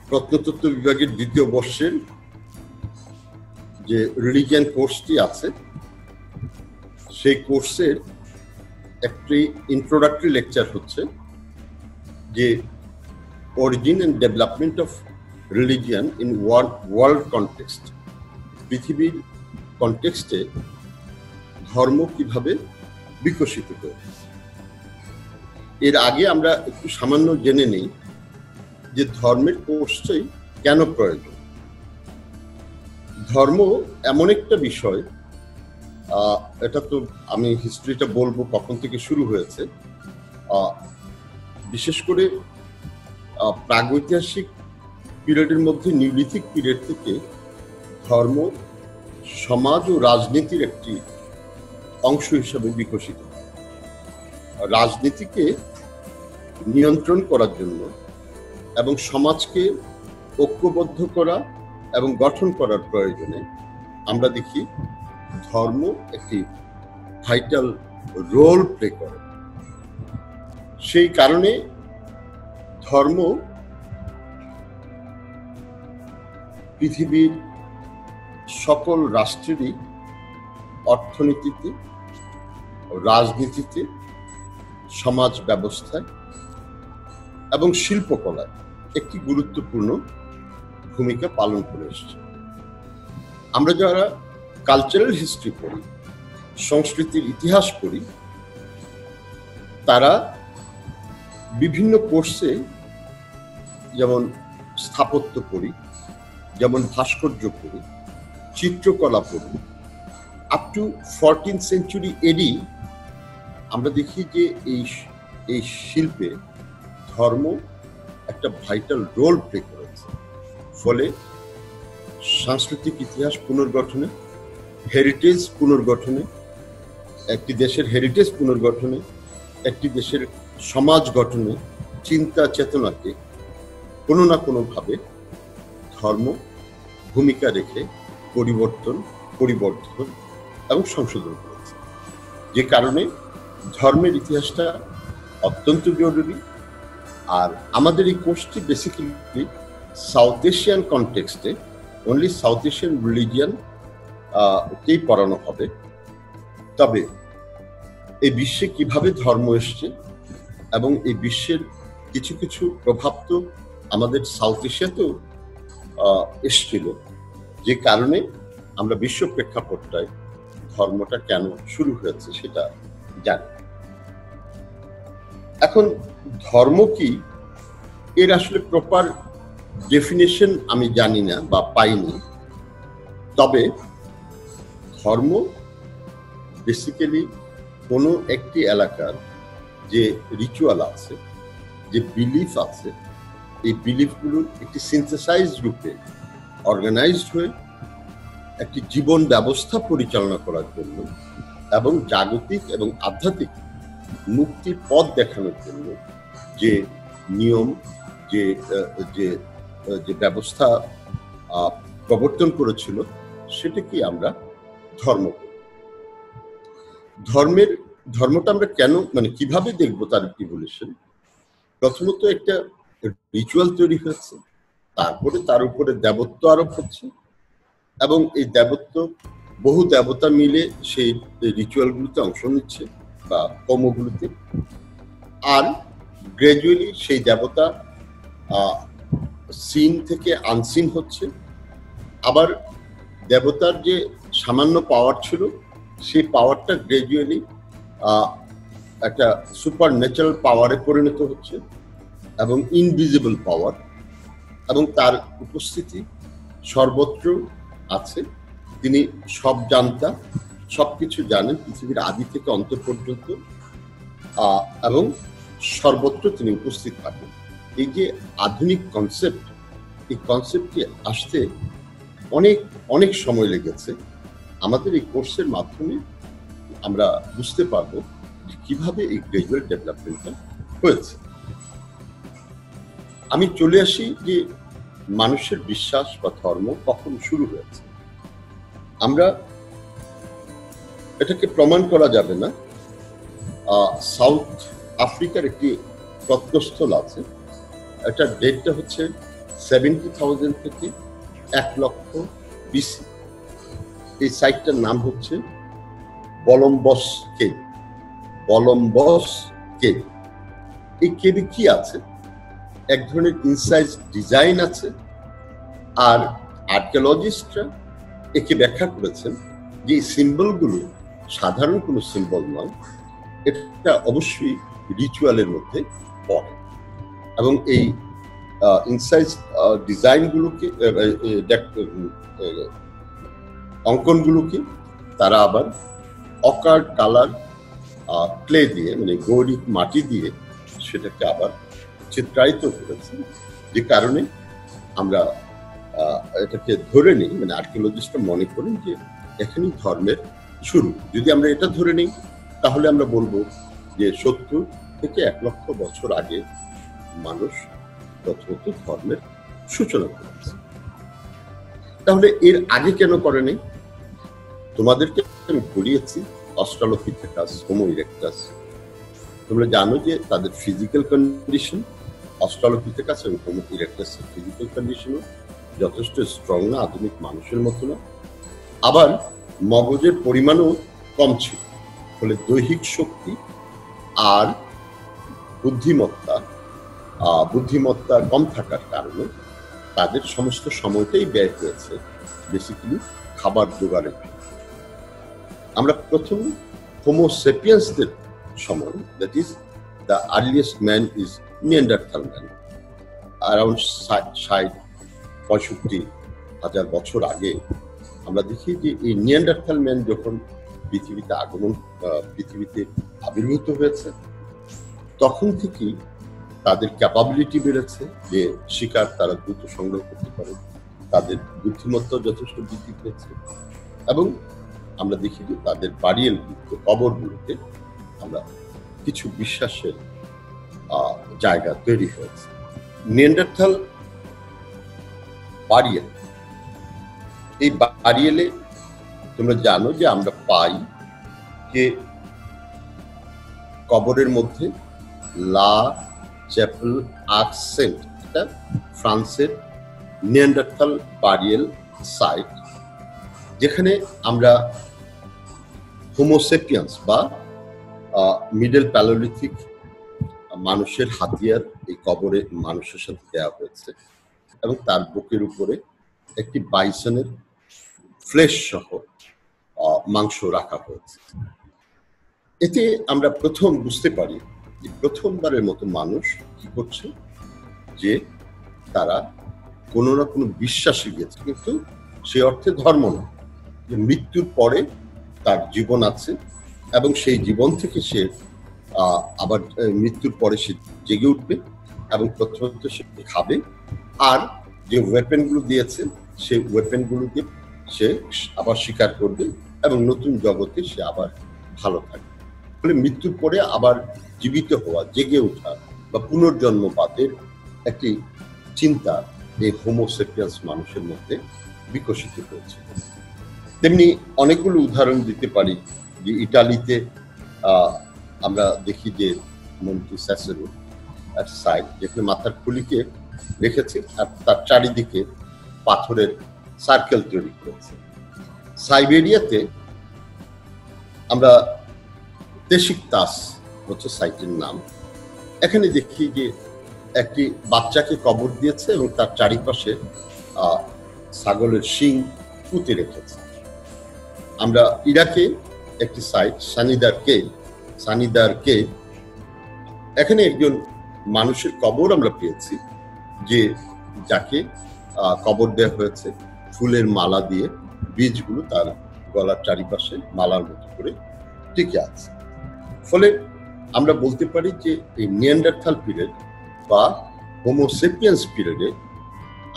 প্রত্নতত্ত্ব বিভাগের দ্বিতীয় বর্ষের যে রিলিজিয়ান কোর্সটি আছে সেই কোর্সের একটি ইন্ট্রোডাক্টরি লেকচার হচ্ছে যে origin and development of religion in world context, পৃথিবীর কনটেক্সটে ধর্ম কিভাবে বিকশিত হয়েছে। এর আগে আমরা একটু সামান্য জেনে নেই যে ধর্মের কোর্সটাই কেন প্রয়োজন। ধর্ম এমন একটা বিষয়, এটা তো আমি হিস্ট্রিটা বলবো কখন থেকে শুরু হয়েছে। বিশেষ করে প্রাগৈতিহাসিক পিরিয়ডের মধ্যে নিওলিথিক পিরিয়ড থেকে ধর্ম সমাজ ও রাজনীতির একটি অংশ হিসাবে বিকশিত। রাজনীতিকে নিয়ন্ত্রণ করার জন্য এবং সমাজকে ঐক্যবদ্ধ করা এবং গঠন করার প্রয়োজনে আমরা দেখি ধর্ম একটি ভাইটাল রোল প্লে করে। সেই কারণে ধর্ম পৃথিবীর সকল রাষ্ট্রেরই অর্থনীতিতে, রাজনীতিতে, সমাজ ব্যবস্থায় এবং শিল্পকলায় একটি গুরুত্বপূর্ণ ভূমিকা পালন করে এসেছে। আমরা যারা কালচারাল হিস্ট্রি পড়ি, সংস্কৃতির ইতিহাস পড়ি, তারা বিভিন্ন কোর্সে যেমন স্থাপত্য পড়ি, যেমন ভাস্কর্য পড়ি, চিত্রকলা পড়ি, up to 14th century AD আমরা দেখি যে এই শিল্পে ধর্ম একটা ভাইটাল রোল প্লে করেছে। ফলে সাংস্কৃতিক ইতিহাস পুনর্গঠনে, হেরিটেজ পুনর্গঠনে, একটি দেশের হেরিটেজ পুনর্গঠনে, একটি দেশের সমাজ গঠনে, চিন্তা চেতনাকে কোনো না কোনোভাবে ধর্ম ভূমিকা রেখে পরিবর্তন এবং সংশোধন করেছে। যে কারণে ধর্মের ইতিহাসটা অত্যন্ত জরুরি। আর আমাদের এই কোর্সটি বেসিক্যালি সাউথ এশিয়ান কনটেক্সটে অনলি সাউথ এশিয়ান রিলিজিয়ান কেই পড়ানো হবে। তবে এই বিশ্বে কিভাবে ধর্ম এসছে এবং এই বিশ্বের কিছু কিছু প্রভাব তো আমাদের সাউথ এশিয়াতেও এসছিল, যে কারণে আমরা বিশ্ব প্রেক্ষাপটটায় ধর্মটা কেন শুরু হয়েছে সেটা জানি। এখন ধর্ম কি, এর আসলে প্রপার ডেফিনেশন আমি জানি না বা পাইনি। তবে ধর্ম বেসিক্যালি কোনো একটি এলাকার যে রিচুয়াল আছে, যে বিলিফ আছে, এই বিলিফগুলোর একটি সিনথেসাইজড রূপে অর্গানাইজড হয়ে একটি জীবন ব্যবস্থা পরিচালনা করার জন্য এবং জাগতিক এবং আধ্যাত্মিক মুক্তির পথ দেখানোর জন্য যে নিয়ম, যে ব্যবস্থা প্রবর্তন করেছিল সেটাকে আমরা ধর্ম বলি। ধর্মটা আমরা কেন, মানে কিভাবে দেখবো তার ইভলিউশন? প্রথমত একটা রিচুয়াল তৈরি হয়েছে, তারপরে তার উপরে দেবত্ব আরোপ হচ্ছে এবং এই দেবত্ব বহু দেবতা মিলে সেই রিচুয়ালগুলোতে অংশ নিচ্ছে বা কর্মগুলোতে। আর গ্র্যাজুয়ালি সেই দেবতা সিন থেকে আনসিন হচ্ছে। আবার দেবতার যে সামান্য পাওয়ার ছিল সেই পাওয়ারটা গ্র্যাজুয়ালি একটা সুপার ন্যাচারাল পাওয়ারে পরিণত হচ্ছে এবং ইনভিজিবল পাওয়ার, এবং তার উপস্থিতি সর্বত্র আছে। তিনি সব জানতা, সবকিছু জানেন পৃথিবীর আদি থেকে অন্ত পর্যন্ত, এবং সর্বত্র তিনি উপস্থিত থাকেন। এই যে আধুনিক কনসেপ্ট, এই কনসেপ্টটি আসতে অনেক অনেক সময় লেগেছে। আমাদের এই কোর্সের মাধ্যমে আমরা বুঝতে পারবো যে কিভাবে এই গ্র্যাজুয়াল ডেভেলপমেন্টটা হয়েছে। আমি চলে আসি যে মানুষের বিশ্বাস বা ধর্ম কখন শুরু হয়েছে। আমরা এটাকে প্রমাণ করা যাবে না। সাউথ আফ্রিকার একটি প্রত্নস্থল আছে, এটার ডেটটা হচ্ছে 70,000 থেকে 1 লক্ষ বিসি। এই সাইটটার নাম হচ্ছে বলম্বস কেভ। বলম্বস কেভ। এই কেভে কি আছে? এক ধরনের ইনসাইজ ডিজাইন আছে, আর আর্কিওলজিস্টরা একে ব্যাখ্যা করেছেন যে এই সিম্বলগুলো সাধারণ কোনো সিম্বল নয়, এটা অবশ্যই রিচুয়ালের মধ্যে পড়ে। এবং এই ইনসাইজ ডিজাইনগুলোকে, অঙ্কনগুলোকে তারা আবার অকার্ড কালার ক্লে দিয়ে, মানে গৌরিক মাটি দিয়ে সেটাকে আবার চিত্রায়িত করেছে, যে কারণে আমরা এটাকে ধরে নিই, মানে আর্কিওলজিস্টরা মনে করেন যে এখানেই ধর্মের শুরু। যদি আমরা এটা ধরে নিই তাহলে আমরা বলবো যে 70 থেকে 1 লক্ষ বছর আগে মানুষ প্রথমত ধর্মের সূচনা করেছে। তাহলে এর আগে কেন করেনি? তোমাদেরকে আমি পড়িয়েছি অস্ট্রালোপিথেকাস, হোমো ইরেক্টাস। তোমরা জানো যে তাদের ফিজিক্যাল কন্ডিশন, অস্ট্রালোপিথেকাস এবং হোমো ইরেক্টাসের ফিজিক্যাল কন্ডিশনও যথেষ্ট স্ট্রং না, আধুনিক মানুষের মতো না। আবার মগজের পরিমাণও কম ছিল, ফলে দৈহিক শক্তি আর বুদ্ধিমত্তা কম থাকার কারণে তাদের সমস্ত সময়টাই ব্যয় হয়েছে বেসিক্যালি খাবার জোগাড়ের। আমরা প্রথম হোমো সেপিয়েন্সদের সময়, that is the earliest man is Neanderthal man, around 60-65,000 বছর আগে আমরা দেখি যে এই নিয়ান্ডারথাল ম্যান যখন পৃথিবীতে আবির্ভূত হয়েছে, তখন থেকেই তাদের ক্যাপাবিলিটি বেড়েছে যে শিকার তারা দ্রুত সংগ্রহ করতে পারে, তাদের বুদ্ধিমত্তা যথেষ্ট বৃদ্ধি পেয়েছে। এবং আমরা দেখি যে তাদের বাড়িয়ালগুলোতে, কবরগুলোতে আমরা কিছু বিশ্বাসের জায়গা তৈরি হয়েছে। নিয়ান্ডারথাল বাড়িয়াল, এই বাড়িয়ালে তোমরা জানো যে আমরা পাই যে কবরের মধ্যে লা চ্যাপেল আর্কসেন্ট, এটা ফ্রান্সের নিয়ান্ডারথাল বারিয়াল সাইট, যেখানে আমরা হোমোসেপিয়ান্স বা মিডল প্যালোলিথিক মানুষের হাতিয়ার এই কবরে মানুষের সাথে দেওয়া হয়েছে, এবং তার বুকের উপরে একটি বাইসনের ফ্লেশ সহ মাংস রাখা হয়েছে। এতে আমরা প্রথম বুঝতে পারি যে প্রথমবারের মতো মানুষ কি করছে, যে তারা কোনো না কোনো বিশ্বাসে গেছে, কিন্তু সে অর্থে ধর্ম না, যে মৃত্যুর পরে তার জীবন আছে এবং সেই জীবন থেকে সে আবার মৃত্যুর পরে সে জেগে উঠবে এবং প্রথমত সে খাবে, আর যে ওয়েপেনগুলো দিয়েছে সেই ওয়েপেনগুলোকে সে আবার শিকার করবে এবং নতুন জগতে সে আবার ভালো থাকবে। ফলে মৃত্যুর পরে আবার জীবিত হওয়া, জেগে ওঠা বা পুনর্জন্মবাদের একটি চিন্তা এই হোমোসেপিয়ান্স মানুষের মধ্যে বিকশিত হয়েছে। তেমনি অনেকগুলো উদাহরণ দিতে পারি, যে ইটালিতে আমরা দেখি যে মন্টি স্যাসেরো একটা সাইট, যেখানে মাথার খুলিকে রেখেছে আর তার চারিদিকে পাথরের সার্কেল তৈরি করেছে। সাইবেরিয়াতে আমরা তেশিকতাস হচ্ছে সাইটের নাম, এখানে দেখি যে একটি বাচ্চাকে কবর দিয়েছে এবং তার চারিপাশে ছাগলের শিং পুঁতে রেখেছে। আমরা ইরাকে একটি সাইট সানিদার কেভ, এখানে একজন মানুষের কবর আমরা পেয়েছি, যে যাকে কবর দেওয়া হয়েছে ফুলের মালা দিয়ে, বীজগুলো তার গলার চারিপাশে মালার মতো করে টিকে আছে। ফলে আমরা বলতে পারি যে এই নিয়ান্ডারথাল পিরিয়ড বা হোমোসেপিয়ান্স পিরিয়ডে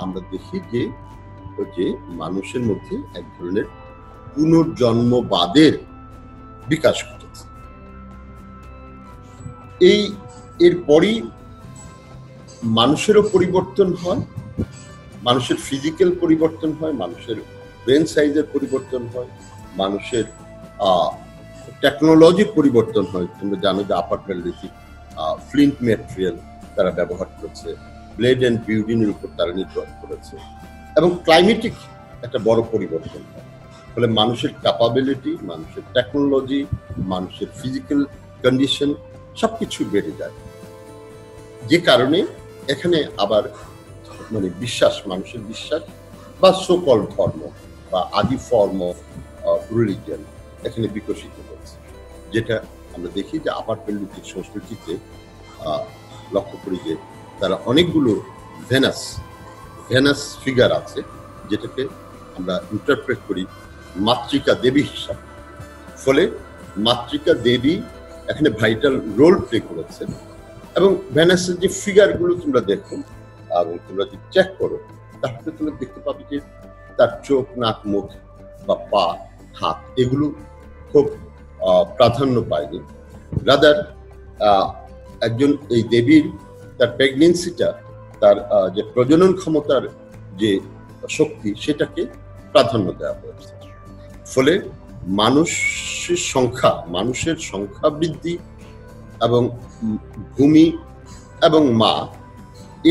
আমরা দেখি যে মানুষের মধ্যে এক ধরনের পুনর্জন্মবাদের বিকাশ ঘটেছে। এরপরই মানুষেরও পরিবর্তন হয়, মানুষের ফিজিক্যাল পরিবর্তন হয়, মানুষের ব্রেন সাইজের পরিবর্তন হয়, মানুষের টেকনোলজির পরিবর্তন হয়। তোমরা জানো যে আপার প্যালিওলিথিক ফ্লিন্ট ম্যাটেরিয়াল তারা ব্যবহার করেছে, ব্লেড অ্যান্ড বিউডিনের উপর তারা নির্ভর করেছে, এবং ক্লাইমেটিক একটা বড় পরিবর্তন হয়। ফলে মানুষের ক্যাপাবিলিটি, মানুষের টেকনোলজি, মানুষের ফিজিক্যাল কন্ডিশন সবকিছু বেড়ে যায়, যে কারণে এখানে আবার মানে বিশ্বাস, মানুষের বিশ্বাস বা সোকল ধর্ম বা আদি ফর্ম অফ রিলিজিয়ন এখানে বিকশিত হচ্ছে, যেটা আমরা দেখি যে আপার প্যালিওলিথিক সংস্কৃতিতে লক্ষ্য করি যে তারা অনেকগুলো ভেনাস ফিগার আছে, যেটাকে আমরা ইন্টারপ্রেট করি মাতৃকা দেবী হিসাবে। ফলে মাতৃকা দেবী এখানে ভাইটাল রোল প্লে করেছেন, এবং ভেনাসের যে ফিগারগুলো তোমরা দেখো এবং তোমরা যদি চেক করো, তাহলে তোমরা দেখতে পাবে যে তার চোখ, নাক, মুখ বা পা, হাত এগুলো খুব প্রাধান্য পায়নি। রাদার একজন এই দেবীর তার প্রেগনেন্সিটা, তার যে প্রজনন ক্ষমতার যে শক্তি, সেটাকে প্রাধান্য দেওয়া হয়েছে। ফলে মানুষের সংখ্যা বৃদ্ধি এবং ভূমি এবং মা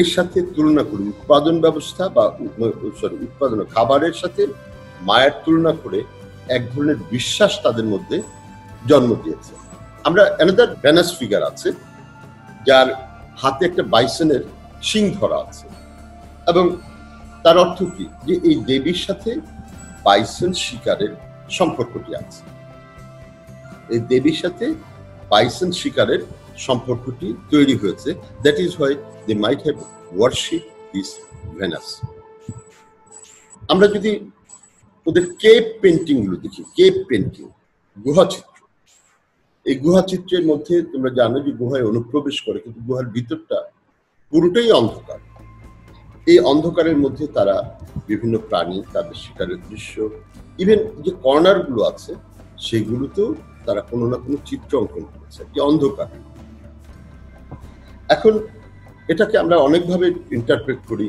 এর সাথে তুলনা করি, উৎপাদন ব্যবস্থা বা উৎপাদন খাবারের সাথে মায়ের তুলনা করে এক ধরনের বিশ্বাস তাদের মধ্যে জন্ম দিয়েছে। আমরা অ্যানাদার ভেনাস ফিগার আছে, যার হাতে একটা বাইসনের শিং ধরা আছে, এবং তার অর্থ কি যে এই দেবীর সাথে বাইসন শিকারের সম্পর্কটি আছে। এই দেবীর সাথে বাইসন শিকারের সম্পর্কটি তৈরি হয়েছে। That is why they might have worship this Venus. আমরা যদি ওদের কেভ পেন্টিং গুলো দেখি, কেভ পেন্টিং, গুহাচিত্র, এই গুহাচিত্রের মধ্যে তোমরা জানো যে গুহায় অনুপ্রবেশ করে, কিন্তু গুহার ভিতরটা পুরোটাই অন্ধকার। এই অন্ধকারের মধ্যে তারা বিভিন্ন প্রাণী, তাদের শিকারের দৃশ্য, ইভেন যে কর্নার গুলো আছে সেগুলোতেও তারা কোনো না কোনো চিত্র অঙ্কন করেছে, যে অন্ধকার। এখন এটাকে আমরা অনেকভাবে ইন্টারপ্রেট করি,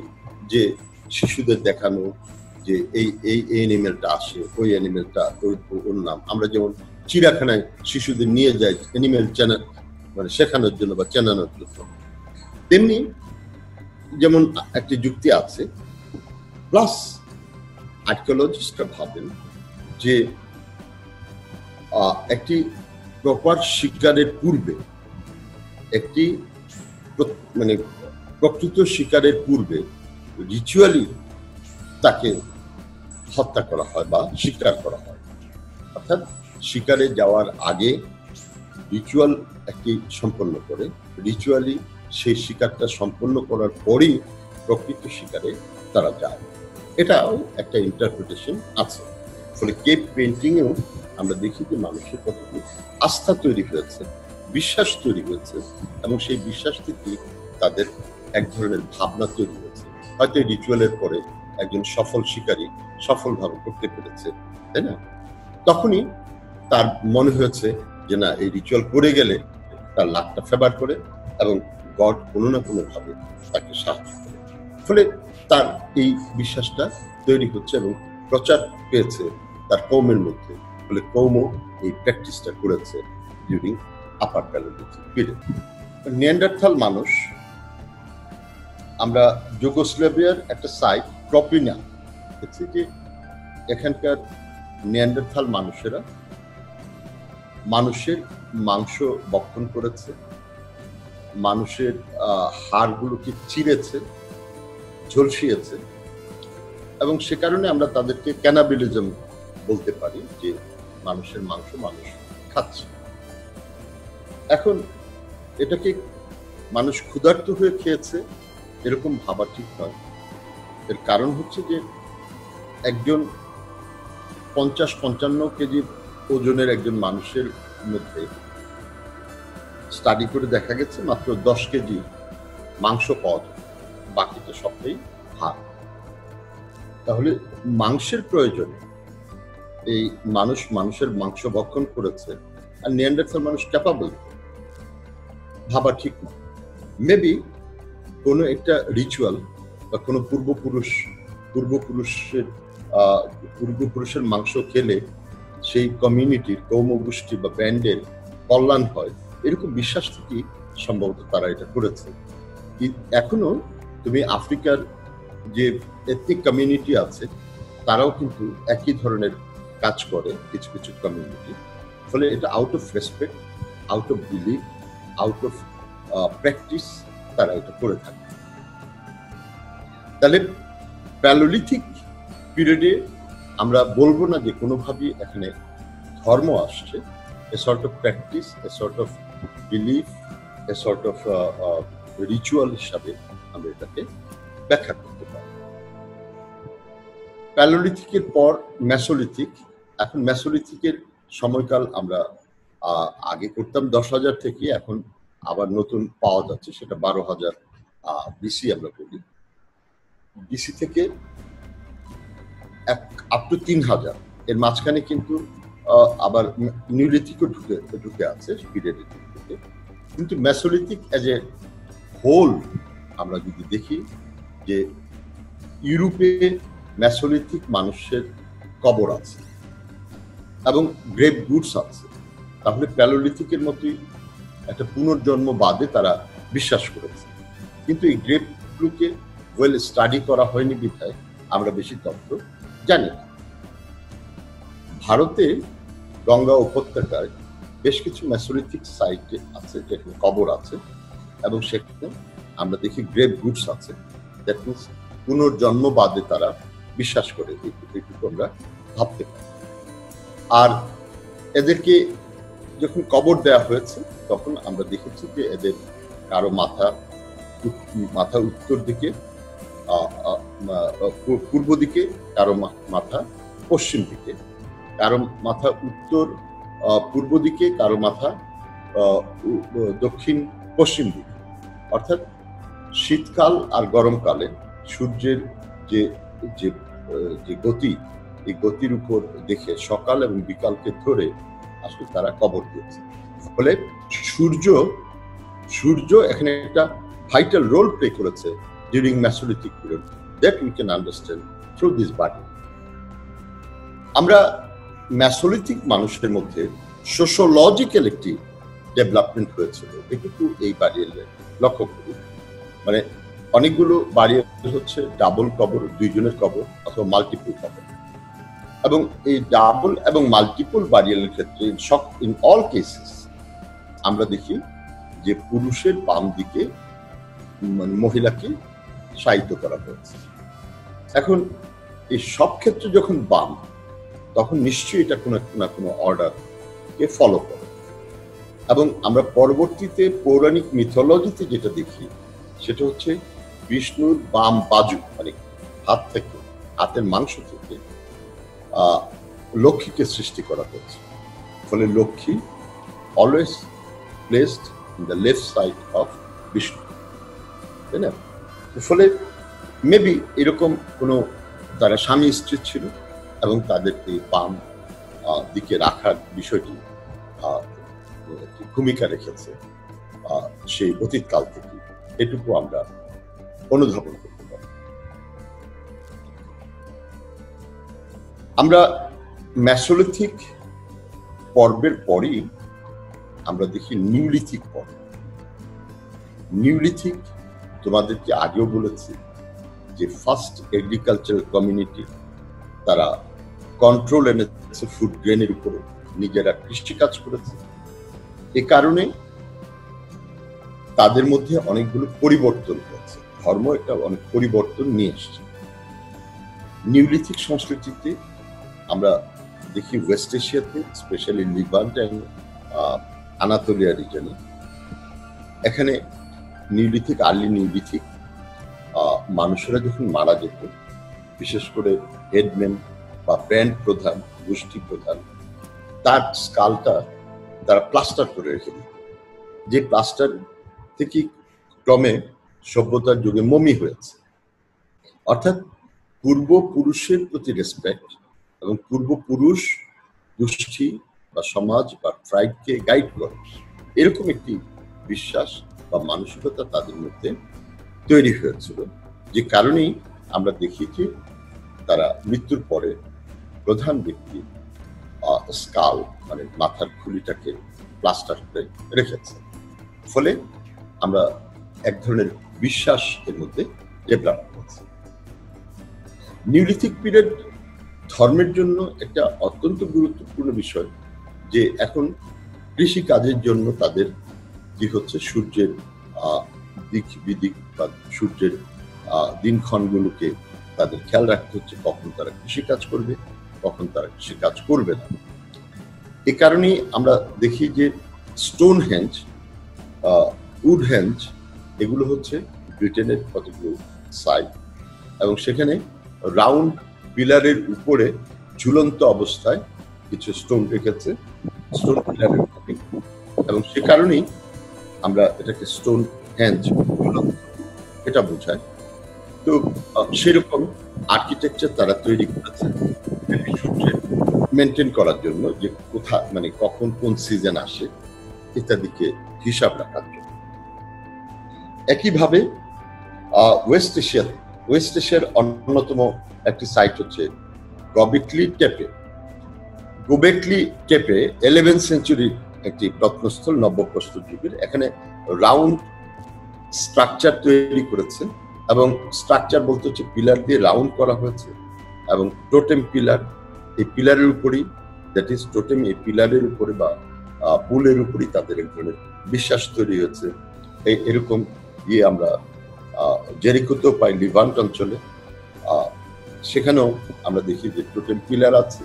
যে শিশুদের দেখানো যে এই অ্যানিমেলটা আসে, ওই অ্যানিমেলটা ওর নাম। আমরা যেমন চিড়িয়াখানায় শিশুদের নিয়ে যাই অ্যানিমেল মানে শেখানোর জন্য বা চেনানোর জন্য, তেমনি যেমন একটি যুক্তি আছে। প্লাস আর্কিওলজিস্টরা ভাবেন যে একটি প্রপার শিকারের পূর্বে, একটি মানে প্রকৃত শিকারের পূর্বে রিচুয়ালি তাকে হত্যা করা হয় বা শিকার করা হয়। অর্থাৎ শিকারে যাওয়ার আগে রিচুয়াল একটি সম্পন্ন করে, রিচুয়ালি সেই শিকারটা সম্পন্ন করার পরেই প্রকৃত শিকারে তারা যায়। এটাও একটা ইন্টারপ্রিটেশন আছে। ফলে কেভ পেন্টিংয়েও আমরা দেখি যে মানুষের কতটুকু আস্থা তৈরি হয়েছে, বিশ্বাস তৈরি হয়েছে, এবং সেই বিশ্বাস থেকে তাদের এক ধরনের ভাবনা তৈরি হয়েছে। হয়তো এই রিচুয়ালের পরে একজন সফল শিকারী সফলভাবে করতে পেরেছে, তাই না? তখনই তার মনে হয়েছে যে না, এই রিচুয়াল করে গেলে তার লাকটা ফেভার করে এবং গড কোনো না কোনো ভাবে তাকে সাহায্য করে। ফলে তার এই বিশ্বাসটা তৈরি হচ্ছে এবং প্রচার পেয়েছে তার কৌমের মধ্যে। ফলে কৌমও এই প্র্যাকটিসটা করেছে ডিউরিং আপার প্যালিওলিথিক পিরিয়ড। নিয়ান্ডারথাল মানুষ, আমরা যুগোস্লাভিয়ার একটা সাইট প্রপিনা দেখছি যে এখানকার নিয়ান্ডারথাল মানুষেরা মানুষের মাংস ভক্ষণ করেছে, মানুষের হাড়গুলোকে চিরেছে, ঝলসিয়েছে, এবং সে কারণে আমরা তাদেরকে ক্যানাবিলিজম বলতে পারি, যে মানুষের মাংস মানুষ খাচ্ছে। এখন এটাকে মানুষ ক্ষুধার্ত হয়ে খেয়েছে এরকম ভাবা ঠিক নয়। এর কারণ হচ্ছে যে একজন 50-55 কেজি ওজনের একজন মানুষের মধ্যে স্টাডি করে দেখা গেছে মাত্র 10 কেজি মাংস পাওয়া যায়, বাকিটা সবটাই হাড়। তাহলে মাংসের প্রয়োজনে এই মানুষের মাংস ভক্ষণ করেছে, আর নিয়ান্ডারথাল মানুষ ক্যাপাবল, ভাবা ঠিক না। মেবি কোনো একটা রিচুয়াল বা কোনো পূর্বপুরুষের মাংস খেলে সেই কমিউনিটির, কৌম গোষ্ঠী বা ব্যান্ডের কল্যাণ হয়, এরকম বিশ্বাস থেকেই সম্ভবত তারা এটা করেছে। এখনো তুমি আফ্রিকার যে এথনিক কমিউনিটি আছে তারাও কিন্তু একই ধরনের কাজ করে কিছু কিছু কমিউনিটি। ফলে এটা out of respect, out of believe, out of practice তারা এটা করে থাকে। তাহলে প্যালোলিথিক পিরিয়ডে আমরা বলবো না যে কোনোভাবেই এখানে ধর্ম আসছে। A sort of practice, a sort of belief, a sort of ritual হিসাবে আমরা এটাকে ব্যাখ্যা করতে পারি। প্যালোলিথিকের পর মেসোলিথিক। এখন মেসোলিথিকের সময়কাল আমরা আগে করতাম 10,000 থেকে, এখন আবার নতুন পাওয়া যাচ্ছে সেটা 12,000 বিসি আমরা করি। বিসি থেকে আপ টু 3,000 এর মাঝখানে কিন্তু আবার নিওলিথিকও ঢুকে আছে পিরিয়ডের দিকে। কিন্তু মেসোলিথিক এজ এ হোল আমরা যদি দেখি যে ইউরোপে মেসোলিথিক মানুষের কবর আছে এবং গ্রেভ গুডস আছে, তাহলে প্যালোলিথিকের মতোই একটা পুনর্জন্ম বাদে তারা বিশ্বাস করেছে। কিন্তু এই গ্রেভগুলোকে ওয়েল স্টাডি করা হয়নি বিধায় আমরা বেশি তথ্য জানি না। ভারতে গঙ্গা উপত্যকায় বেশ কিছু মেসোলিথিক সাইট আছে যেখানে কবর আছে এবং সেখানে আমরা দেখি গ্রেভ গুডস আছে। দ্যাট মিনস পুনর্জন্ম বাদে তারা বিশ্বাস করে, এইটুকু আমরা ভাবতে পারি। আর এদেরকে যখন কবর দেওয়া হয়েছে তখন আমরা দেখেছি যে এদের কারো মাথা উত্তর দিকে, পূর্ব দিকে, কারো মাথা পশ্চিম দিকে, কারো মাথা উত্তর পূর্ব দিকে, কারো মাথা দক্ষিণ পশ্চিম দিকে। অর্থাৎ শীতকাল আর গরমকালে সূর্যের যে যে গতি, এই গতির উপর দেখে সকাল এবং বিকালকে ধরে আসলে তারা কবর দিয়েছে। ফলে সূর্য এখানে একটা ভাইটাল রোল প্লে করেছে during mesolithic period, that we can understand through this body. আমরা মেসোলিথিক মানুষের মধ্যে সোশ্যোলজিক্যাল একটি ডেভেলপমেন্ট হয়েছিল, এটুকু এই বাড়িয়ালে লক্ষ্য করি। মানে অনেকগুলো বাড়িয়াল হচ্ছে ডাবল কবর, দুইজনের কবর অথবা মাল্টিপল কবর। এবং এই ডাবল এবং মাল্টিপল বাড়িয়ালের ক্ষেত্রে ইন অল কেসেস আমরা দেখি যে পুরুষের বাম দিকে মহিলাকে শায়িত করা হয়েছে। এখন এই সব ক্ষেত্রে যখন বাম, তখন নিশ্চয়ই এটা কোনো না কোনো অর্ডারকে ফলো করে। এবং আমরা পরবর্তীতে পৌরাণিক মিথোলজিতে যেটা দেখি সেটা হচ্ছে বিষ্ণুর বাম বাজু, মানে হাত থেকে, হাতের মাংস থেকে লক্ষ্মীকে সৃষ্টি করা হয়েছে। ফলে Lakshmi always placed in the left side of Vishnu, তাই না? ফলে মেবি এরকম কোনো তারা স্বামী স্ত্রী ছিল এবং তাদেরকে বাম দিকে রাখার বিষয়টি ভূমিকা রেখেছে সেই অতীতকাল থেকে, এটুকু আমরা অনুধাবন করতে পারি। আমরা মেসোলিথিক পর্বের পরই আমরা দেখি নিওলিথিক পর্ব। নিওলিথিক তোমাদেরকে আগেও বলেছি যে ফার্স্ট এগ্রিকালচারাল কমিউনিটি, তারা কন্ট্রোল এনেছে ফুড গ্রেনের উপরে, নিজেরা কৃষিকাজ করেছে। এ কারণে তাদের মধ্যে অনেকগুলো পরিবর্তন হয়েছে, ধর্ম একটা অনেক পরিবর্তন নিয়ে এসছে। নিওলিথিক সংস্কৃতিতে আমরা দেখি ওয়েস্ট এশিয়াতে, স্পেশালি লিভান্ট অ্যান্ড আনাতোলিয়া রিজনে, এখানে নিওলিথিক, আর্লি নিওলিথিক মানুষেরা যখন মারা যেত, বিশেষ করে হেডম্যান বা ব্যান্ড প্রধান, গোষ্ঠী প্রধান, তার স্কালটা তারা প্লাস্টার করে রেখে দিত, যে প্লাস্টার থেকে ক্রমে সভ্যতার যুগে মমি হয়েছে। অর্থাৎ পূর্বপুরুষের প্রতি রেসপেক্ট এবং পূর্বপুরুষ গোষ্ঠী বা সমাজ বা ট্রাইবকে গাইড করে, এরকম একটি বিশ্বাস বা মানসিকতা তাদের মধ্যে তৈরি হয়েছিল, যে কারণেই আমরা দেখি যে তারা মৃত্যুর পরে প্রধান ব্যক্তি স্কাল, মানে মাথার খুলিটাকে প্লাস্টার করে রেখেছে। ফলে আমরা এক ধরনের বিশ্বাস এর মধ্যে ডেভেলপ করেছে। নিওলিথিক পিরিয়ড ধর্মের জন্য একটা অত্যন্ত গুরুত্বপূর্ণ বিষয়, যে এখন কৃষি কাজের জন্য তাদের কি হচ্ছে, সূর্যের দিক বিদিক বা সূর্যের দিনক্ষণগুলোকে তাদের খেয়াল রাখতে হচ্ছে, কখন তারা কৃষি কাজ করবে, কখন তারা কৃষি কাজ করবে না। এ কারণেই আমরা দেখি যে স্টোনহেঞ্জ, উডহেঞ্জ, এগুলো হচ্ছে ব্রিটেনের কতগুলো সাইট, এবং সেখানে রাউন্ড পিলারের উপরে ঝুলন্ত অবস্থায় কিছু স্টোন রেখেছে, স্টোন পিলারের উপরে, এবং সে কারণেই আমরা এটাকে স্টোন হ্যাঞ্জ এটা বোঝায়। তো সেরকম আর্কিটেকচার তারা তৈরি করেছে সূর্যের মেনটেন করার জন্য, যে কোথা মানে কখন কোন সিজন আসে ইত্যাদিকে হিসাব রাখার জন্য। একইভাবে ওয়েস্ট এশিয়ার অন্যতম একটি সাইট হচ্ছে গোবেকলি টেপে 11th সেঞ্চুরির একটি প্রত্নস্থল, নব্যপ্রস্তর যুগের। এখানে রাউন্ড স্ট্রাকচার তৈরি করেছে, এবং স্ট্রাকচার বলতে হচ্ছে পিলার দিয়ে রাউন্ড করা হয়েছে, এবং টোটেম পিলার, এই পিলারের উপরই, দ্যাট ইজ টোটেম, এই পিলারের উপরে বা পুলের উপরই তাদের এক ধরনের বিশ্বাস তৈরি হয়েছে। এরকম আমরা জেরিকোতেও পাই, লিভান্ট অঞ্চলে, সেখানেও আমরা দেখি যে টোটেম পিলার আছে,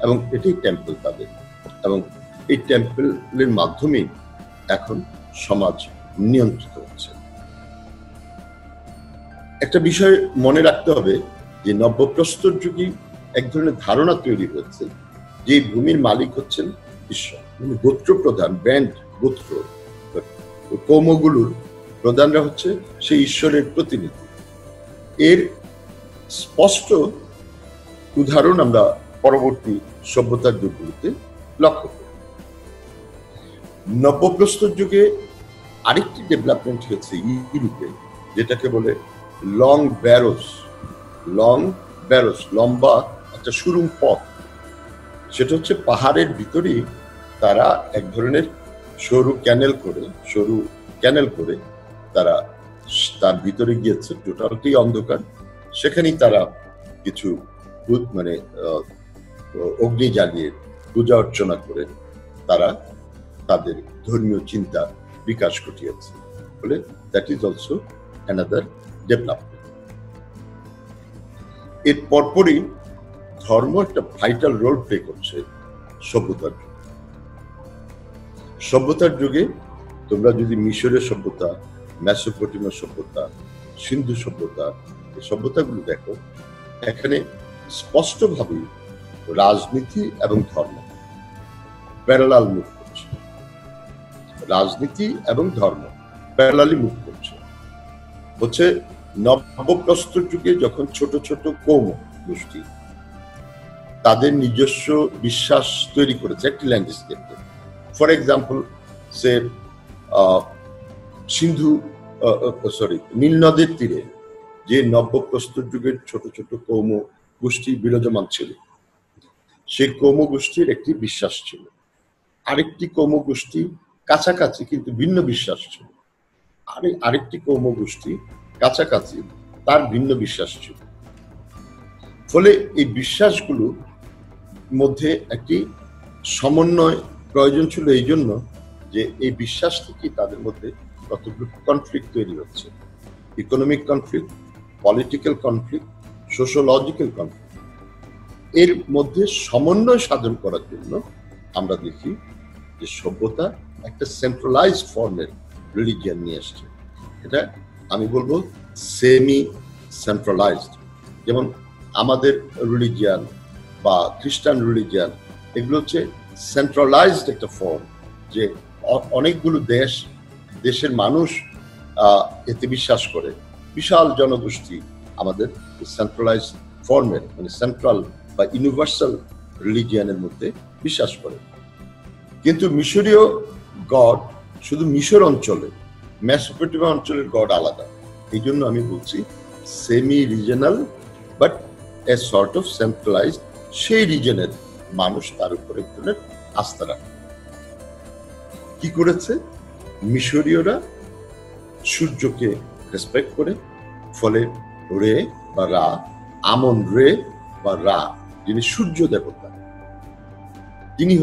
এবং এটাই টেম্পল তাদের, এবং এই টেম্পলের মাধ্যমেই এখন সমাজ নিয়ন্ত্রিত হচ্ছে। একটা বিষয় মনে রাখতে হবে যে নব্যপ্রস্তর যুগে এক ধরনের ধারণা তৈরি হয়েছে যে ভূমির মালিক হচ্ছেন ঈশ্বর, গোত্র প্রধান, ব্যান্ড গোত্র, কৌমগুলোর প্রধানরা হচ্ছে সেই ঈশ্বরের প্রতিনিধি। এর স্পষ্ট উদাহরণ আমরা পরবর্তী সভ্যতার যুগগুলিতে লক্ষ্য করি। নব্যপ্রস্তর যুগে আরেকটি ডেভেলপমেন্ট হয়েছে ইউরোপে, যেটাকে বলে লং ব্যারোস, লম্বা একটা সুরুম পথ। সেটা হচ্ছে পাহাড়ের ভিতরেই তারা এক ধরনের সরু ক্যানেল করে তারা তার ভিতরে গিয়েছে, টোটালটি অন্ধকার। সেখানেই তারা কিছু মানে অগ্নি জ্বালিয়ে পূজা অর্চনা করে তারা তাদের ধর্মীয় চিন্তা বিকাশ ঘটিয়েছে। বলে that is also another development. এর পরপরই ধর্ম একটা ভাইটাল রোল প্লে করছে সভ্যতার যুগে। তোমরা যদি মিশরের সভ্যতা, মেসোপটেমিয়া সভ্যতা, সিন্ধু সভ্যতা, এই সভ্যতাগুলো দেখো, এখানে স্পষ্টভাবে রাজনীতি এবং ধর্ম প্যারালাল মুভ করছে, রাজনীতি এবং ধর্ম প্যারালালি মুভ করছে। হচ্ছে নব্যপ্রস্তর যুগে যখন ছোট ছোট কৌম গোষ্ঠী তাদের নিজস্ব বিশ্বাস তৈরি করেছে একটি ল্যান্ডস্কেপে। ফর এক্সাম্পল সে নীল নদের তীরে যে নব্যপ্রস্তর যুগের ছোট ছোট কৌম গোষ্ঠী বিরাজমান ছিল, সেই কৌম গোষ্ঠীর একটি বিশ্বাস ছিল। আরেকটি কৌম গোষ্ঠী কাছাকাছি কিন্তু ভিন্ন বিশ্বাস ছিল, আরেকটি কৌম গোষ্ঠী কাছাকাছি তার ভিন্ন বিশ্বাস ছিল। ফলে এই বিশ্বাসগুলো মধ্যে একটি সমন্বয় প্রয়োজন ছিল, এই জন্য যে এই বিশ্বাস থেকে তাদের মধ্যে কতগুলো কনফ্লিক্ট তৈরি হচ্ছে, economic conflict, political conflict, sociological conflict. এর মধ্যে সমন্বয় সাধন করার জন্য আমরা দেখি যে সভ্যতা একটা সেন্ট্রালাইজড ফর্মের রিলিজিয়ান নিয়ে আসছে। এটা আমি বলবো সেমি সেন্ট্রালাইজড। যেমন আমাদের রিলিজিয়ান বা খ্রিস্টান রিলিজিয়ান, এগুলো হচ্ছে সেন্ট্রালাইজড একটা ফর্ম, যে অনেকগুলো দেশের মানুষ এতে বিশ্বাস করে, বিশাল জনগোষ্ঠী আমাদের সেন্ট্রালাইজ ফর্মের মানে সেন্ট্রাল বা ইউনিভার্সাল রিলিজিয়ানের মধ্যে বিশ্বাস করে। কিন্তু মিশরীয় গড শুধু মিশর অঞ্চলে, মেসোপটেমিয়া অঞ্চলের গড আলাদা। এই জন্য আমি বলছি semi regional but A sort of centralised. সেই রিজনের মানুষ তার উপর এক ধরনের আস্থা রাখে। কি করেছে মিশরীয়রা? সূর্যকে রেসপেক্ট করে, ফলে রে বা রা, আমন রে বা রা, যিনি সূর্য দেবতা, তিনি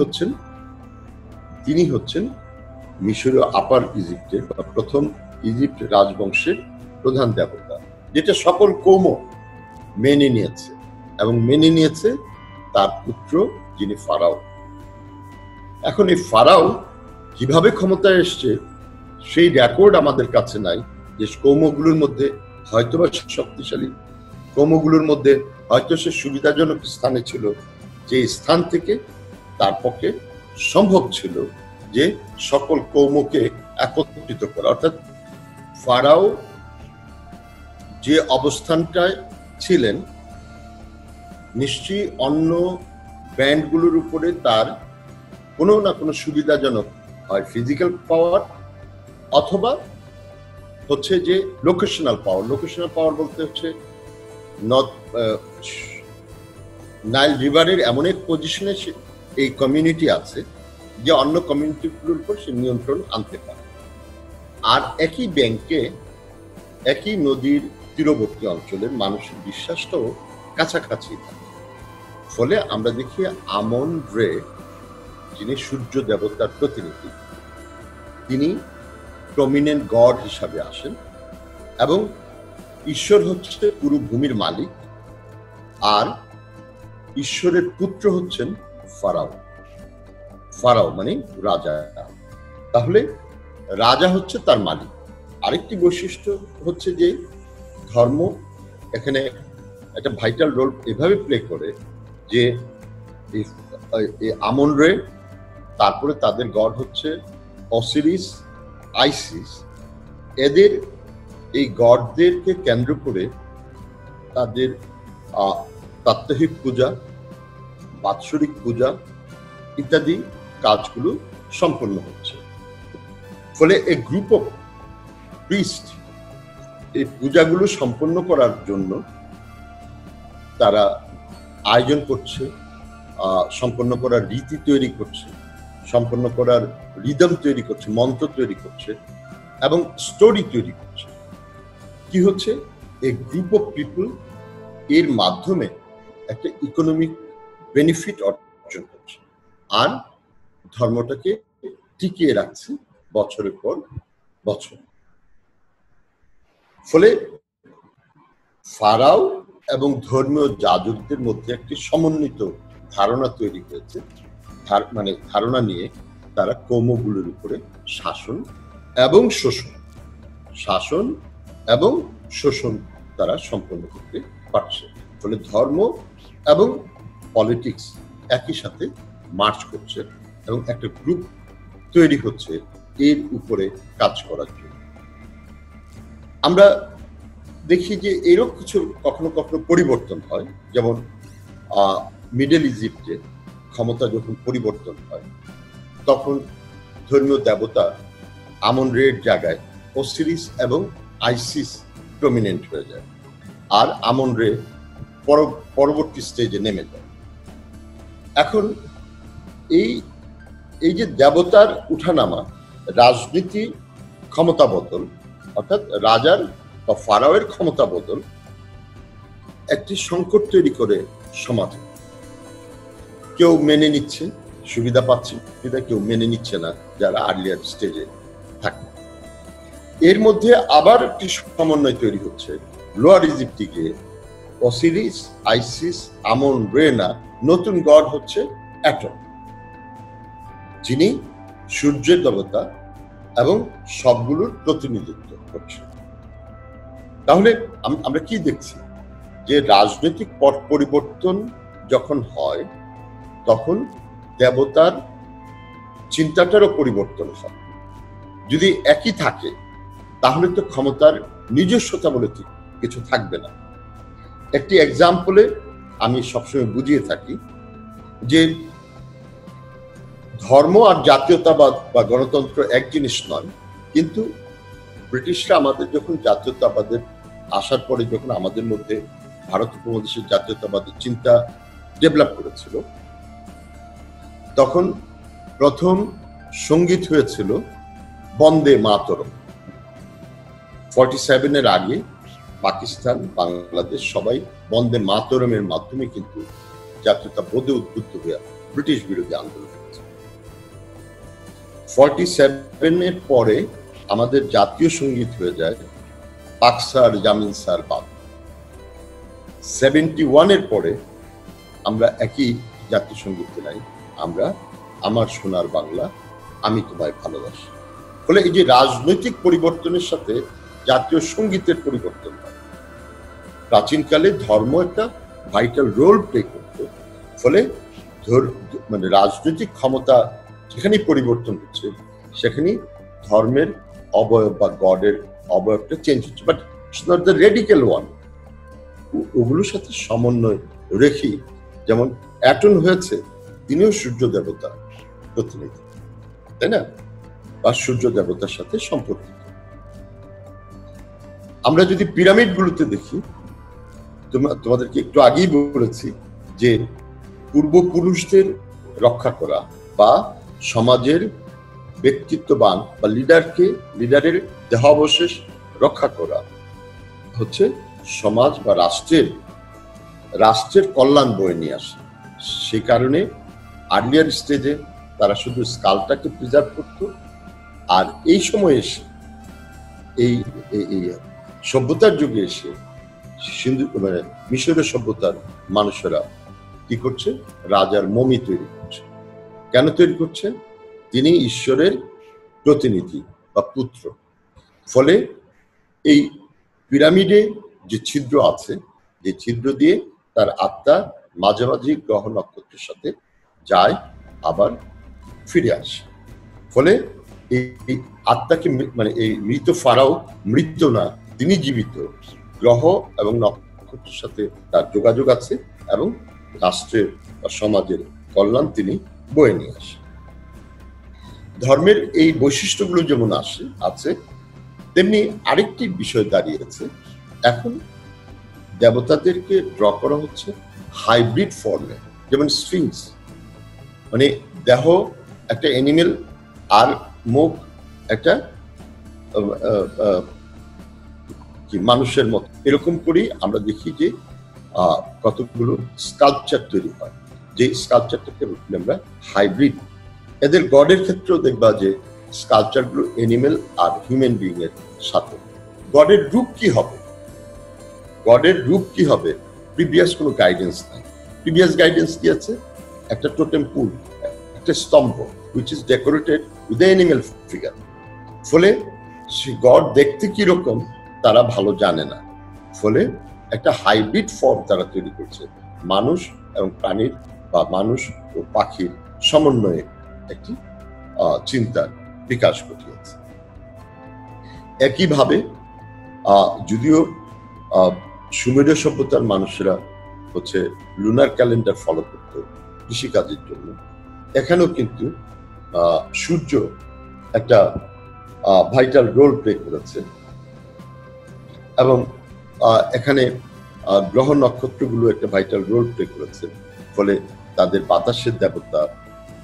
হচ্ছেন মিশরীয় আপার ইজিপ্টের বা প্রথম ইজিপ্ট রাজবংশের প্রধান দেবতা, যেটা সকল কৌম মেনে নিয়েছে, এবং মেনে নিয়েছে তার পুত্র যিনি ফারাও। এখন এই ফারাও কিভাবে ক্ষমতায় এসছে সেই রেকর্ড আমাদের কাছে নাই, যে কৌমগুলোর মধ্যে হয়তোবা শক্তিশালী, কৌমগুলোর মধ্যে হয়তো সে সুবিধাজনক স্থানে ছিল, যে স্থান থেকে তার পক্ষে সম্ভব ছিল যে সকল কৌমকে একত্রিত করা। অর্থাৎ ফারাও যে অবস্থানটায় ছিলেন, নিশ্চয়ই অন্য ব্যান্ডগুলোর উপরে তার কোনো না কোনো সুবিধাজনক হয় ফিজিক্যাল পাওয়ার, অথবা হচ্ছে যে লোকেশনাল পাওয়ার। লোকেশনাল পাওয়ার বলতে হচ্ছে নাইল রিভারের এমন এক পজিশনে এই কমিউনিটি আছে যে অন্য কমিউনিটিগুলোর উপর সে নিয়ন্ত্রণ আনতে পারে। আর একই ব্যাংকে, একই নদীর তীরবর্তী অঞ্চলের মানুষের বিশ্বাসটাও কাছাকাছি থাকে। ফলে আমরা দেখি আমন রে, যিনি সূর্য দেবতার প্রতিনিধি, তিনি প্রমিনেন্ট গড হিসাবে আসেন, এবং ঈশ্বর হচ্ছে পুরো ভূমির মালিক, আর ঈশ্বরের পুত্র হচ্ছেন ফারাও। ফারাও মানে রাজা। তাহলে রাজা হচ্ছে তার মালিক। আরেকটি বৈশিষ্ট্য হচ্ছে যে ধর্ম এখানে একটা ভাইটাল রোল এভাবে প্লে করে যে আমন রে, তারপরে তাদের গড হচ্ছে অসিরিস, আইসিস। এদের এই গডদেরকে কেন্দ্র করে তাদের প্রাত্যহিক পূজা, বাৎসরিক পূজা ইত্যাদি কাজগুলো সম্পন্ন হচ্ছে। ফলে এ গ্রুপ অফ প্রিস্ট এই পূজাগুলো সম্পন্ন করার জন্য তারা আয়োজন করছে, সম্পন্ন করার রীতি তৈরি করছে, সম্পন্ন করার রিদম তৈরি করছে, মন্ত্র তৈরি করছে, এবং স্টোরি তৈরি করছে। কি হচ্ছে, এ গ্রুপ অফ পিপল এর মাধ্যমে একটা ইকোনমিক বেনিফিট অর্জন করছে, আর ধর্মটাকে টিকিয়ে রাখছে বছরের পর বছর। ফলে ফারাও এবং ধর্মীয় যাজকদের মধ্যে একটি সমন্বিত ধারণা তৈরি হয়েছে, মানে ধারণা নিয়ে তারা কৌমগুলোর উপরে শাসন এবং শোষণ তারা সম্পন্ন করতে পারছে। ফলে ধর্ম এবং পলিটিক্স একই সাথে মার্চ করছে, এবং একটা গ্রুপ তৈরি হচ্ছে এর উপরে কাজ করার জন্য। আমরা দেখি যে এরকম কিছু কখনো কখনো পরিবর্তন হয়, যেমন মিডল ইজিপ্টে ক্ষমতা যখন পরিবর্তন হয়, তখন ধর্মীয় দেবতা আমন রের জায়গায় অসিরিস এবং আইসিস প্রমিনেন্ট হয়ে যায়, আর আমন রে পরবর্তী স্টেজে নেমে যায়। এখন এই যে দেবতার উঠানামা, রাজনীতি ক্ষমতা বদল, অর্থাৎ রাজার বা ফারাওয়ের ক্ষমতা বদল একটি সংকট তৈরি করে সমাজে। কেউ মেনে নিচ্ছে, সুবিধা পাচ্ছে, কেউ মেনে নিচ্ছে না যারা আর্লিয়ার স্টেজে থাকে। এর মধ্যে আবার একটি সমন্বয় তৈরি হচ্ছে। লোয়ার ইজিপ্টে গিয়ে অসিরিস, আইসিস, আমন রে না, নতুন গড হচ্ছে অ্যাটন, যিনি সূর্যের দেবতা এবং সবগুলোর প্রতিনিধিত্ব করছে। তাহলে আমরা কি দেখছি, যে রাজনৈতিক পট পরিবর্তন যখন হয়, তখন দেবতার চিন্তাটারও পরিবর্তন হয়। যদি একই থাকে, তাহলে তো ক্ষমতার নিজস্বতা বলে কিছু থাকবে না। একটি এক্সাম্পলে আমি সবসময় বুঝিয়ে থাকি যে ধর্ম আর জাতীয়তাবাদ বা গণতন্ত্র এক জিনিস নয়, কিন্তু ব্রিটিশরা আমাদের যখন জাতীয়তাবাদের আসার পরে, যখন আমাদের মধ্যে ভারত উপমহাদেশের জাতীয়তাবাদের চিন্তা ডেভেলপ করেছিল, তখন প্রথম সঙ্গীত হয়েছিল বন্দে মাতরম। 47-এর আগে পাকিস্তান, বাংলাদেশ সবাই বন্দে মাতরমের মাধ্যমে কিন্তু জাতীয়তা বোধে উদ্বুদ্ধ হয়ে ব্রিটিশ বিরোধী আন্দোলন করেছে। 47 পরে আমাদের জাতীয় সঙ্গীত হয়ে যায় পাক স্যার, জামিল স্যার বাদ। 71 পরে আমরা একই জাতীয় সঙ্গীত নাই, আমরা আমার সোনার বাংলা, আমি তোমায় ভালোবাসি। ফলে এই যে রাজনৈতিক পরিবর্তনের সাথে জাতীয় সঙ্গীতের পরিবর্তন হয়। প্রাচীনকালে ধর্ম একটা ভাইটাল রোল প্লে করত, ফলে মানে রাজনৈতিক ক্ষমতা যেখানেই পরিবর্তন হচ্ছে সেখানেই ধর্মের অবয়ব বা গডের অবয়বটা চেঞ্জ হচ্ছে, but it's not the radical one. ওগুলোর সাথে সমন্বয় রেখে, যেমন অ্যাটন হয়েছে, তিনিও সূর্য দেবতা প্রতিনিধি, তাই না, বা সূর্য দেবতার সাথে সম্পর্কিত। আমরা যদি পিরামিড গুলোতে দেখি, তোমাদেরকে একটু আগেই বলেছি যে পূর্বপুরুষদের রক্ষা করা বা সমাজের ব্যক্তিত্ববান বা লিডারের দেহাবশেষ রক্ষা করা হচ্ছে সমাজ বা রাষ্ট্রের কল্যাণ বয়ে নিয়ে আসে। সে কারণে আর্লিয়ার স্টেজে তারা শুধু স্কালটাকে প্রিজার্ভ করত, আর এই সময়ে এসে এই সভ্যতার যুগে এসে মানে মিশরের সভ্যতার মানুষেরা কি করছে, রাজার মমি তৈরি করছে। কেন তৈরি করছে? তিনি ঈশ্বরের প্রতিনিধি বা পুত্র। ফলে এই পিরামিডে যে ছিদ্র আছে, যে ছিদ্র দিয়ে তার আত্মা মাঝে মাঝে গ্রহ নক্ষত্রের সাথে যায়, আবার ফিরে আসে। ফলে এই আত্মাকে, মানে এই মৃত ফারাও মৃত না, তিনি জীবিত। গ্রহ এবং নক্ষত্রের সাথে তার যোগাযোগ আছে এবং রাষ্ট্রের বা সমাজের কল্যাণ তিনি বয়ে নিয়ে আসেন। ধর্মের এই বৈশিষ্ট্যগুলো যেমন আছে, তেমনি আরেকটি বিষয় দাঁড়িয়েছে। এখন দেবতাদেরকে ড্র করা হচ্ছে হাইব্রিড ফর্মে, যেমন স্ফিংস, মানে দেহ একটা অ্যানিমেল আর মুখ একটা মানুষের মতো। এরকম করেই আমরা দেখি যে কতগুলো স্কাল্পচার তৈরি হয়, যে স্কাল্পচারটাকে আমরা হাইব্রিড। এদের গডের ক্ষেত্রেও দেখবা যে স্কাল্পচার গুলো অ্যানিমেল আর হিউম্যান বিং এর সাথে। গডের রূপ কি হবে, প্রিভিয়াস কোনো গাইডেন্স নাই। প্রিভিয়াস গাইডেন্স কি আছে? একটা টোটেম পুল, একটা স্তম্ভ which is decorated with the animal figure। ফলে সে গড দেখতে কি রকম তারা ভালো জানে না, ফলে একটা হাইব্রিড ফর্ম তারা তৈরি করছে, মানুষ এবং প্রাণীর বা মানুষ ও পাখির সমন্বয়ে একটি চিন্তার বিকাশ ঘটিয়েছে। একইভাবে যদিও সুমেরীয় সভ্যতার মানুষেরা হচ্ছে লুনার ক্যালেন্ডার ফলো করত কৃষিকাজের জন্য, এখানেও কিন্তু সূর্য একটা ভাইটাল রোল প্লে করেছে, এবং এখানে গ্রহ নক্ষত্রগুলো একটা ভাইটাল রোল প্লে করেছে। ফলে তাদের বাতাসের দেবতা,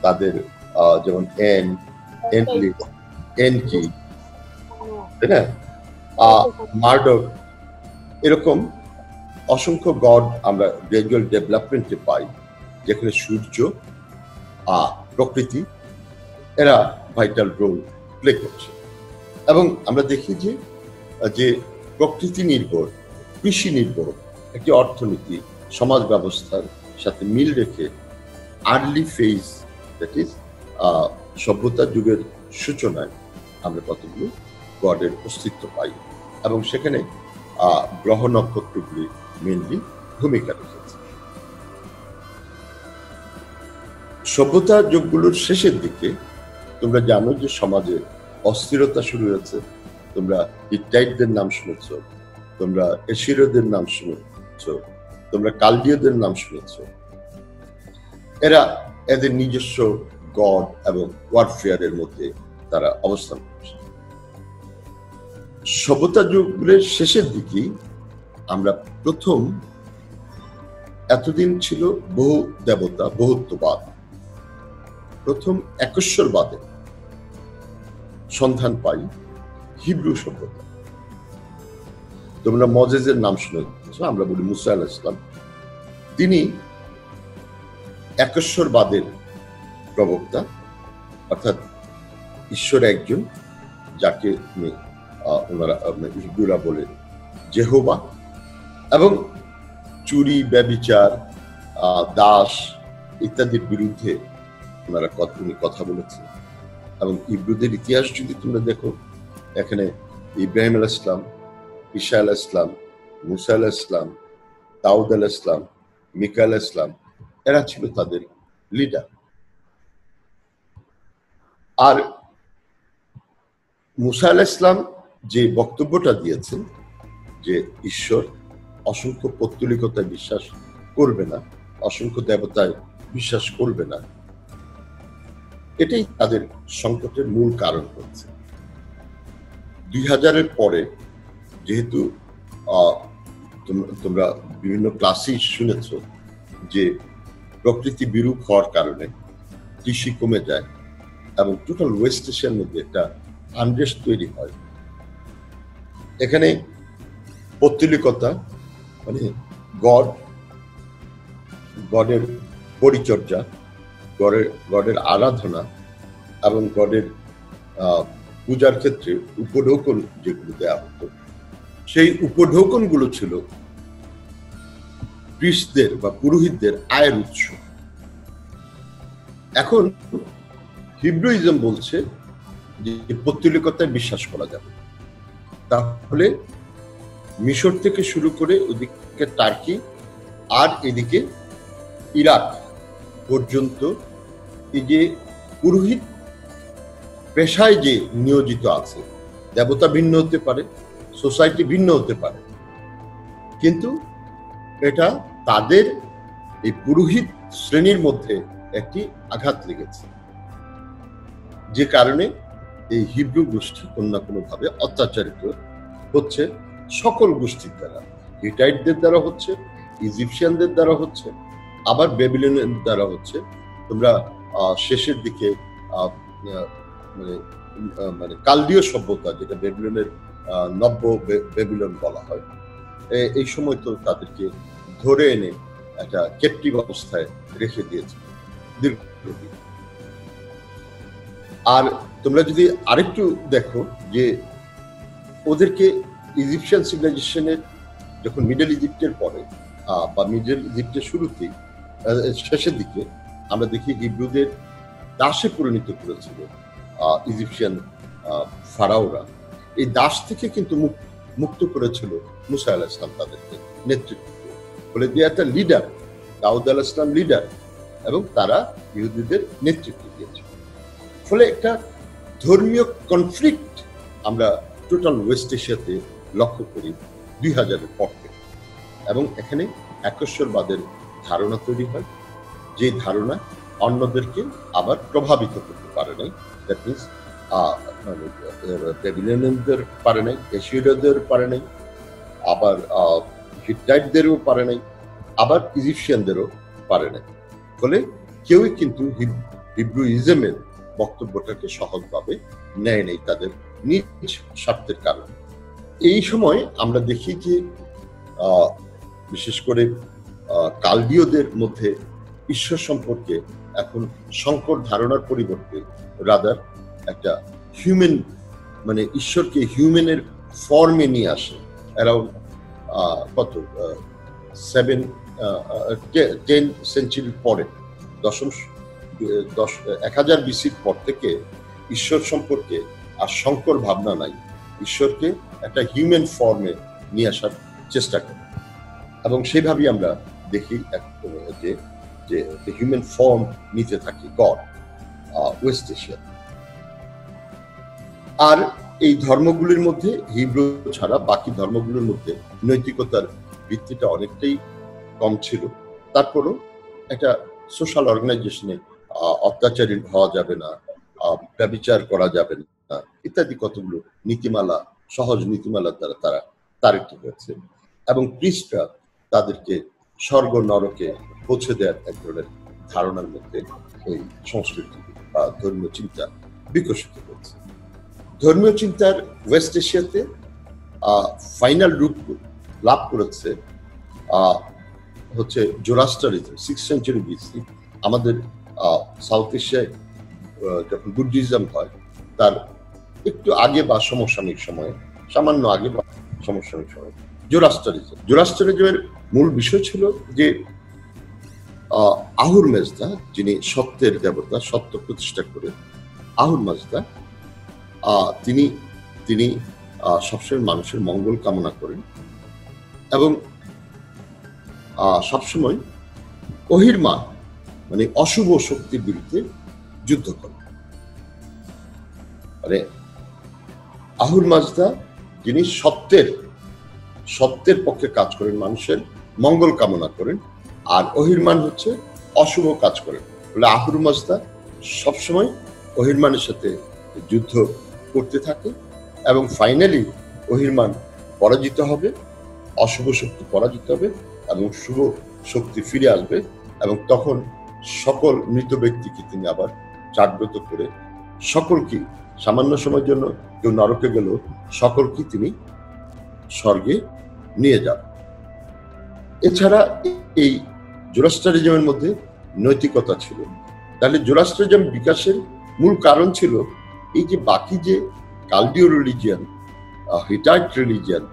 তাদের যেমন এনকি, তাই না, মার্ডক, এরকম অসংখ্য গড আমরা গ্র্যাজুয়াল ডেভেলপমেন্টে পাই, যেখানে সূর্য, প্রকৃতি এরা ভাইটাল রোল প্লে করছে। এবং আমরা দেখি যে প্রকৃতি নির্ভর, কৃষি নির্ভর একটি অর্থনীতি সমাজ ব্যবস্থার সাথে মিল রেখে আর্লি ফেজ, দ্যাট ইজ সভ্যতার যুগের সূচনায় আমরা কতগুলো গডের অস্তিত্ব পাই, এবং সেখানে গ্রহ নক্ষত্রগুলি মেনলি ভূমিকা রেখেছে। সভ্যতার যুগগুলোর শেষের দিকে তোমরা জানো যে সমাজে অস্থিরতা শুরু হয়েছে। তোমরা হিট্টাইটদের নাম শুনেছ, তোমরা এশিরীয়দের নাম শুনেছ, তোমরা কালদীয়দের নাম শুনেছ। এদের নিজস্ব গড এবং ওয়ারফেয়ারের মধ্যে তারা অবস্থান করছে। সভ্যতা যুগের শেষের দিকে আমরা প্রথম, এতদিন ছিল বহু দেবতা বহুত্ববাদ, প্রথম একশ্বরবাদের সন্ধান পাই হিব্রু সভ্যতা। তোমরা মজেজের নাম শুনেছ, আমরা বলি মুসা আলাইহিস সালাম। তিনি একেশ্বরবাদের প্রবক্তা, অর্থাৎ ঈশ্বর একজন, যাকে ওনারা হিব্রুরা বলে জেহোবা, এবং চুরি, ব্যভিচার, দাস ইত্যাদির বিরুদ্ধে উনি কথা বলেছেন। এবং হিব্রুদের ইতিহাস যদি তোমরা দেখো, এখানে ইব্রাহিম আলাইহিস সালাম, ঈসা আলাইহিস সালাম, মুসা আলাইহিস সালাম, দাউদ আলাইহিস সালাম, মিকা আলাইহিস সালাম, এরা ছিল তাদের লিডার। আর মুসা আলাইহিস সালাম যে বক্তব্যটা দিয়েছেন যে ঈশ্বর অসংখ্য পৌত্তলিকতায় বিশ্বাস করবে না, অসংখ্য দেবতায় বিশ্বাস করবে না, এটাই তাদের সংকটের মূল কারণ হচ্ছে। 2000-এর পরে যেহেতু তোমরা বিভিন্ন ক্লাসেই শুনেছ যে প্রকৃতি বিরূপ হওয়ার কারণে কৃষি কমে যায় এবং টোটাল ওয়েস্ট এশিয়ার মধ্যে একটা আনরেস্ট তৈরি হয়। এখানে পৌত্তলিকতা মানে গডের পরিচর্যা, গডের আরাধনা এবং গডের পূজার ক্ষেত্রে উপঢৌকন যেগুলো দেওয়া হতো, সেই উপঢৌকন গুলো ছিল প্রিস্টদের বা পুরোহিতদের আয়ের উৎস। এখন হিব্রুইজম বলছে যে পৌত্তলিকতায় বিশ্বাস করা যাবে, তাহলে মিশর থেকে শুরু করে ওদিকে টার্কি আর এদিকে ইরাক পর্যন্ত এই যে পুরোহিত পেশায় যে নিয়োজিত আছে, দেবতা ভিন্ন হতে পারে, সোসাইটি ভিন্ন হতে পারে, কিন্তু এটা তাদের এই পুরোহিত শ্রেণীর মধ্যে একটি আঘাত লেগেছে, যে কারণে এই হিব্রু গোষ্ঠী কোনো না কোনো ভাবে অত্যাচারিত হচ্ছে সকল গোষ্ঠীর দ্বারা। হিটাইটদের দ্বারা হচ্ছে, ইজিপশিয়ানদের দ্বারা হচ্ছে, আবার বেবিলনের দ্বারা হচ্ছে। তোমরা শেষের দিকে মানে কালদীয় সভ্যতা, যেটা বেবিলনের নব্য বেবিলন বলা হয়, এই সময় তো তাদেরকে ধরে এনে একটা ক্যাপটিভ অবস্থায় রেখে দিয়েছে দীর্ঘদিন। আর তোমরা যদি আরেকটু দেখো যে ওদেরকে ইজিপশিয়ান সিভিলাইজেশনের যখন মিডল ইজিপ্টের পরে বা মিডল ইজিপ্টের শুরুতেই শেষের দিকে আমরা দেখি হিব্রুদের দাসে পরিণত করেছিল ইজিপশিয়ান ফারাওরা। এই দাস থেকে কিন্তু মুক্ত করেছিল মুসা আলাইহিস সালাম তাদেরকে নেতৃত্ব বলে দিয়ে একটা লিডার, দাউদ আলাইহিস সালাম লিডার, এবং তারা ইহুদিদের নেতৃত্ব দিয়েছিল। ফলে একটা ধর্মীয় কনফ্লিক্ট আমরা টোটাল ওয়েস্ট এশিয়াতে লক্ষ্য করি 2000-এর পর থেকে, এবং এখানে একেশ্বরবাদের ধারণা তৈরি হয়, যে ধারণা অন্যদেরকে আবার প্রভাবিত করতে পারে নাই। দ্যাট মিনস বেবিলনিয়ানদের পারে নাই, এশিয়ানদের পারে নাই, আবার হিটাইটদেরও পারে নাই, আবার ইজিপশিয়ানদেরও পারে নাই। ফলে কেউই কিন্তু হিব্রুইজমের বক্তব্যটাকে সহজভাবে নেয় নেই তাদের নিজ স্বার্থের কারণে। এই সময় আমরা দেখি যে বিশেষ করে কালদীয়দের মধ্যে ঈশ্বর সম্পর্কে এখন সংকর ধারণার পরিবর্তে রাদার একটা হিউম্যান, মানে ঈশ্বরকে হিউম্যানের ফর্মে নিয়ে আসে। অ্যারাউন্ড 10 সেঞ্চুরি পরে 1000 বিসির পর থেকে ঈশ্বর সম্পর্কে আর সংকর ভাবনা নাই, ঈশ্বরকে একটা হিউম্যান ফর্মে নিয়ে আসার চেষ্টা করে। এবং সেইভাবেই আমরা দেখি যে হিউম্যান ফর্ম নিতে থাকি গড ওয়েস্ট এশিয়া। আর এই ধর্মগুলির মধ্যে হিব্রু ছাড়া বাকি ধর্মগুলোর মধ্যে নৈতিকতার ভিত্তিটা অনেকটাই কম ছিল। তারপরও একটা সোশ্যাল অর্গানাইজেশনে অত্যাচারী হওয়া যাবে না, ব্যভিচার করা যাবে না ইত্যাদি কতগুলো নীতিমালা, সহজ নীতিমালার দ্বারা তারা তারিত হয়েছে। এবং প্রিস্টরা তাদেরকে স্বর্গ নরকে পৌঁছে দেওয়ার এক ধরনের ধারণার মধ্যে ওই সংস্কৃতি বা ধর্মীয় চিন্তা বিকশিত হয়েছে। ধর্মীয় চিন্তার ওয়েস্ট এশিয়াতে ফাইনাল রূপ লাভ করেছে হচ্ছে জোরাস্টারিজম 6th সেঞ্চুরি বিসি। আমাদের সাউথ এশিয়ায় যখন বুদ্ধিজম হয় তার একটু আগে বা সমসাময়িক সময়ে, সামান্য আগে বা সমসাময়িক সময়ে জোরাস্টারিজমের মূল বিষয় ছিল যে আহুর মাজদা, যিনি সত্যের দেবতা, সত্য প্রতিষ্ঠা করে আহুর মাজদা, তিনি তিনি সবসময় মানুষের মঙ্গল কামনা করেন এবং সবসময় অহিরমান মানে অশুভ শক্তির বিরুদ্ধে যুদ্ধ করেন। মানে আহুর মাজদা যিনি সত্যের পক্ষে কাজ করেন, মানুষের মঙ্গল কামনা করেন, আর অহিরমান হচ্ছে অশুভ কাজ করেন। বলে আহুর মাজদা সবসময় অহিরমানের সাথে যুদ্ধ করতে থাকে এবং ফাইনালি অহিরমান পরাজিত হবে, অশুভ শক্তি পরাজিত হবে এবং শুভ শক্তি ফিরে আসবে এবং তখন সকল মৃত ব্যক্তিকে তিনি আবার জাগ্রত করে সকলকে, সামান্য সময়ের জন্য কেউ নরকে গেল, সকলকে তিনি স্বর্গে নিয়ে যাবেন। এছাড়া এই জোরাস্টারিজমের মধ্যে নৈতিকতা ছিল। তাহলে জোরাস্টারিজম বিকাশের মূল কারণ ছিল এই যে বাকি যে কালদীয় রিলিজিয়ান, হিটাইট রিলিজিয়ান,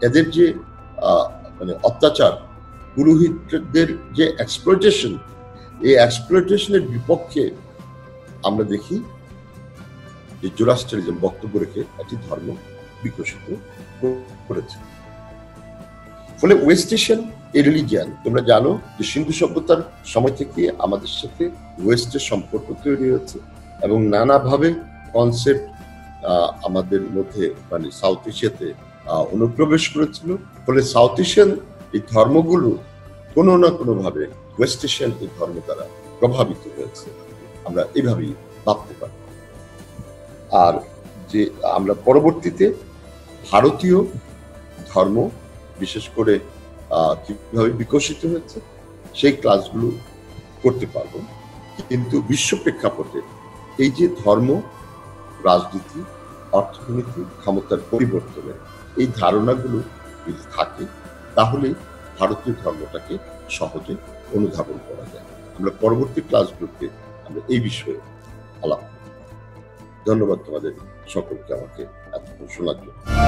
এদের যে মানে অত্যাচার, পুরোহিতদের যে এক্সপ্লয়টেশন, এই এক্সপ্লয়টেশনের বিপক্ষে আমরা দেখি যে জোরাস্টারিজম বক্তব্য রেখে একটি ধর্ম বিকশিত করেছে। ফলে ওয়েস্ট এশিয়ান এই রিলিজিয়ান, তোমরা জানো যে সিন্ধু সভ্যতার সময় থেকে আমাদের সাথে ওয়েস্টের সম্পর্ক তৈরি হয়েছে এবং নানাভাবে কনসেপ্ট আমাদের মধ্যে মানে সাউথ এশিয়াতে অনুপ্রবেশ করেছিল। ফলে সাউথ এশিয়ান এই ধর্মগুলো কোনো না কোনো ভাবে ওয়েস্ট এশিয়ান এই ধর্ম দ্বারা প্রভাবিত হয়েছে, আমরা এইভাবেই ভাবতে পারি। আর যে আমরা পরবর্তীতে ভারতীয় ধর্ম বিশেষ করে কিভাবে বিকশিত হয়েছে সেই ক্লাসগুলো করতে পারবো। কিন্তু বিশ্ব প্রেক্ষাপটে এই যে ধর্ম, রাজনীতি, অর্থনীতি, ক্ষমতার পরিবর্তনে এই ধারণাগুলো যদি থাকে তাহলে ভারতীয় ধর্মটাকে সহজে অনুধাবন করা যায়। আমরা পরবর্তী ক্লাসগুলোতে আমরা এই বিষয়ে আলাপ করব। ধন্যবাদ তোমাদের সকলকে আমাকে এতক্ষণ শোনার জন্য।